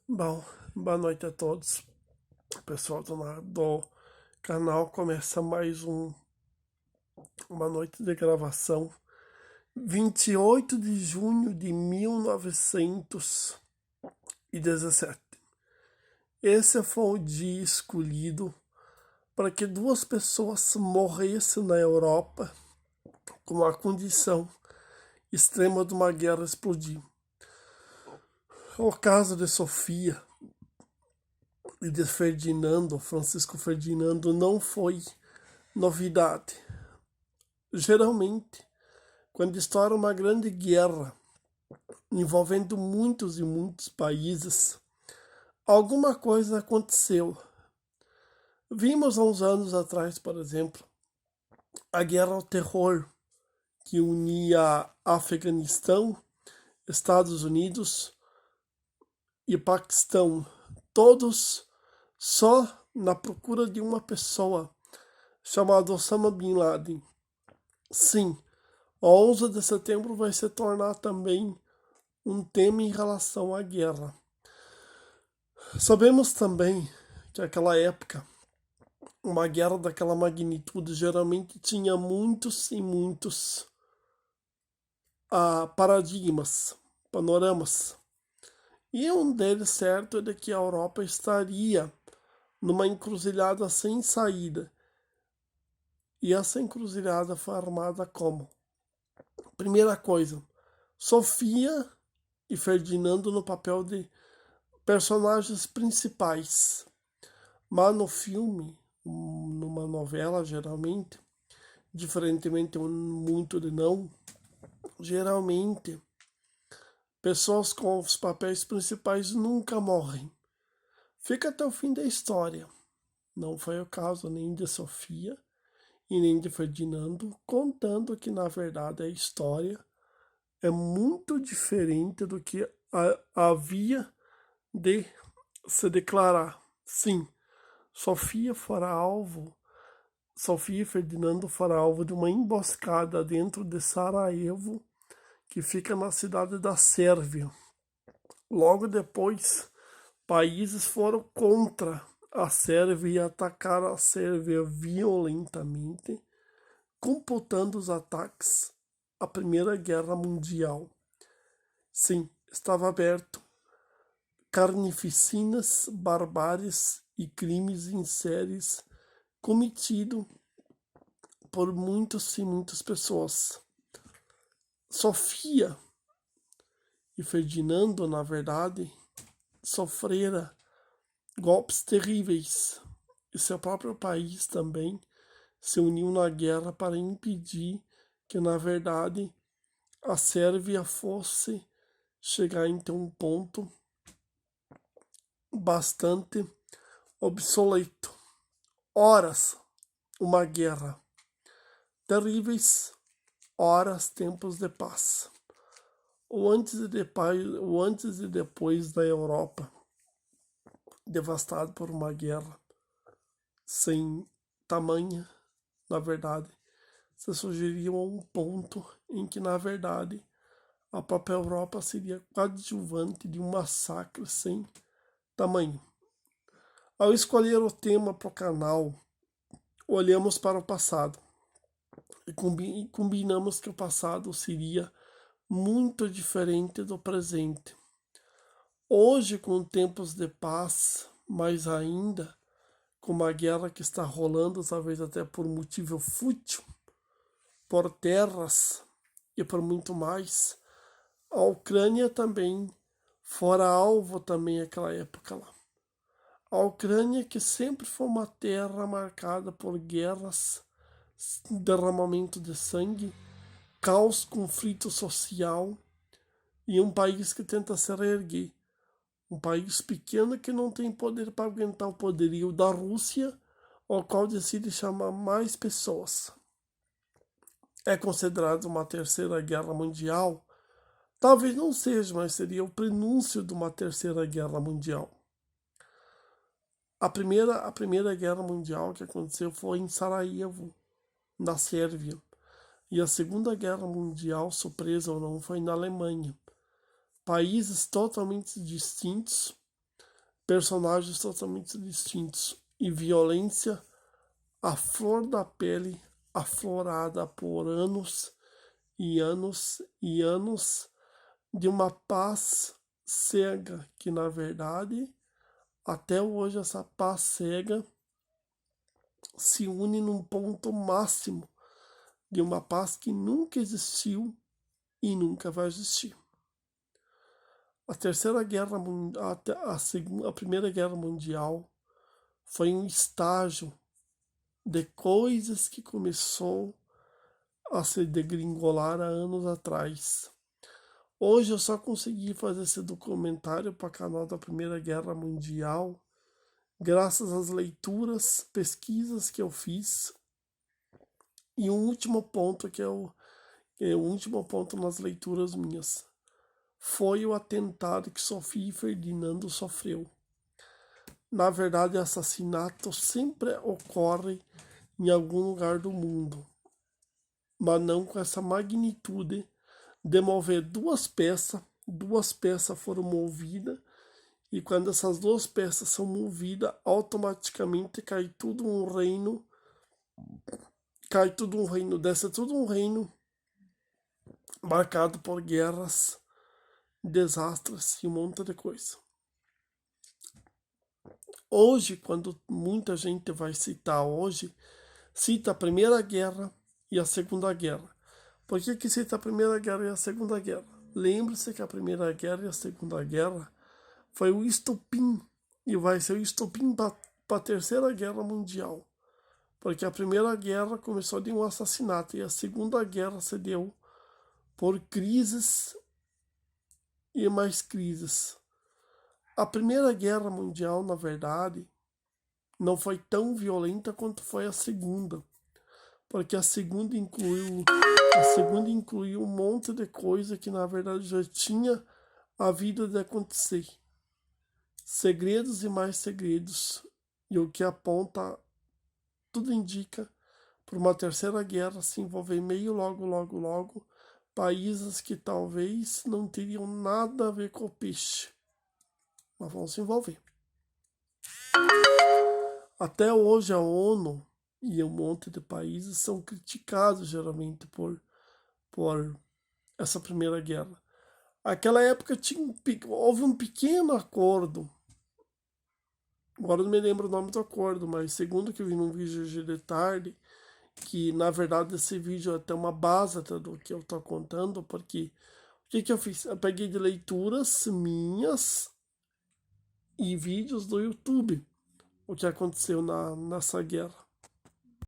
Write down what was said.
Bom, boa noite a todos. Pessoal do canal, começa mais uma noite de gravação. 28 de junho de 1917. Esse foi o dia escolhido para que duas pessoas morressem na Europa com a condição extrema de uma guerra explodir. O caso de Sofia e de Francisco Ferdinando, não foi novidade. Geralmente, quando estoura uma grande guerra envolvendo muitos e muitos países, alguma coisa aconteceu. Vimos há uns anos atrás, por exemplo, a guerra ao terror que unia Afeganistão, Estados Unidos e Paquistão, todos só na procura de uma pessoa chamada Osama Bin Laden. Sim, o 11 de setembro vai se tornar também um tema em relação à guerra. Sabemos também que naquela época, uma guerra daquela magnitude geralmente tinha muitos e muitos paradigmas, panoramas. E um deles certo é de que a Europa estaria numa encruzilhada sem saída. E essa encruzilhada foi armada como? Primeira coisa, Sofia e Ferdinando no papel de personagens principais. Mas no filme, numa novela geralmente, diferentemente muito de não, geralmente pessoas com os papéis principais nunca morrem. Fica até o fim da história. Não foi o caso nem de Sofia e nem de Ferdinando, contando que na verdade a história é muito diferente do que havia de se declarar. Sim, Sofia e Ferdinando foram alvo de uma emboscada dentro de Sarajevo, que fica na cidade da Sérvia. Logo depois, países foram contra a Sérvia e atacaram a Sérvia violentamente, computando os ataques à Primeira Guerra Mundial. Sim, estava aberto carnificinas, barbáries e crimes em séries cometido por muitas e muitas pessoas. Sofia e Ferdinando, na verdade, sofreram golpes terríveis e seu próprio país também se uniu na guerra para impedir que, na verdade, a Sérvia fosse chegar em um ponto bastante obsoleto. Horas, uma guerra. Terríveis horas, tempos de paz. O antes e depois da Europa, devastado por uma guerra sem tamanha, na verdade, se sugeriam a um ponto em que, na verdade, a própria Europa seria coadjuvante de um massacre sem tamanho. Ao escolher o tema para o canal, olhamos para o passado e combinamos que o passado seria muito diferente do presente. Hoje, com tempos de paz, mais ainda com uma guerra que está rolando, talvez até por motivo fútil, por terras e por muito mais, a Ucrânia também fora alvo também naquela época lá. A Ucrânia, que sempre foi uma terra marcada por guerras, derramamento de sangue, caos, conflito social, e um país que tenta se reerguer. Um país pequeno que não tem poder para aguentar o poderio da Rússia, ao qual decide chamar mais pessoas. É considerado uma terceira guerra mundial? Talvez não seja, mas seria o prenúncio de uma terceira guerra mundial. A primeira guerra mundial que aconteceu foi em Sarajevo, na Sérvia. E a Segunda Guerra Mundial, surpresa ou não, foi na Alemanha. Países totalmente distintos, personagens totalmente distintos e violência à flor da pele, aflorada por anos e anos e anos de uma paz cega, que na verdade, até hoje, essa paz cega se une num ponto máximo de uma paz que nunca existiu e nunca vai existir. A terceira guerra mundial, a primeira guerra mundial foi um estágio de coisas que começou a se degringolar há anos atrás. Hoje eu só consegui fazer esse documentário para o canal da Primeira Guerra Mundial graças às leituras, pesquisas que eu fiz. E um último ponto o último ponto nas leituras minhas foi o atentado que Sofia e Ferdinando sofreu. Na verdade, assassinato sempre ocorre em algum lugar do mundo, mas não com essa magnitude de mover duas peças foram movidas, e quando essas duas peças são movidas, automaticamente cai tudo um reino, desce tudo um reino marcado por guerras, desastres e um monte de coisa. Hoje, quando muita gente vai citar cita a Primeira Guerra e a Segunda Guerra. Por que cita a Primeira Guerra e a Segunda Guerra? Lembre-se que a Primeira Guerra e a Segunda Guerra foi o estopim, e vai ser o estopim para a Terceira Guerra Mundial. Porque a Primeira Guerra começou de um assassinato e a Segunda Guerra se deu por crises e mais crises. A Primeira Guerra Mundial, na verdade, não foi tão violenta quanto foi a Segunda, porque a segunda incluiu um monte de coisa que na verdade já tinha a vida de acontecer. Segredos e mais segredos, e o que aponta, tudo indica, para uma terceira guerra se envolver logo, países que talvez não teriam nada a ver com o peixe, mas vão se envolver. Até hoje a ONU e um monte de países são criticados geralmente por essa primeira guerra. Naquela época houve um pequeno acordo, agora não me lembro o nome do acordo, mas segundo que eu vi num vídeo de tarde, que na verdade esse vídeo é até uma base do que eu estou contando, porque o que eu fiz? Eu peguei de leituras minhas e vídeos do YouTube, o que aconteceu nessa guerra.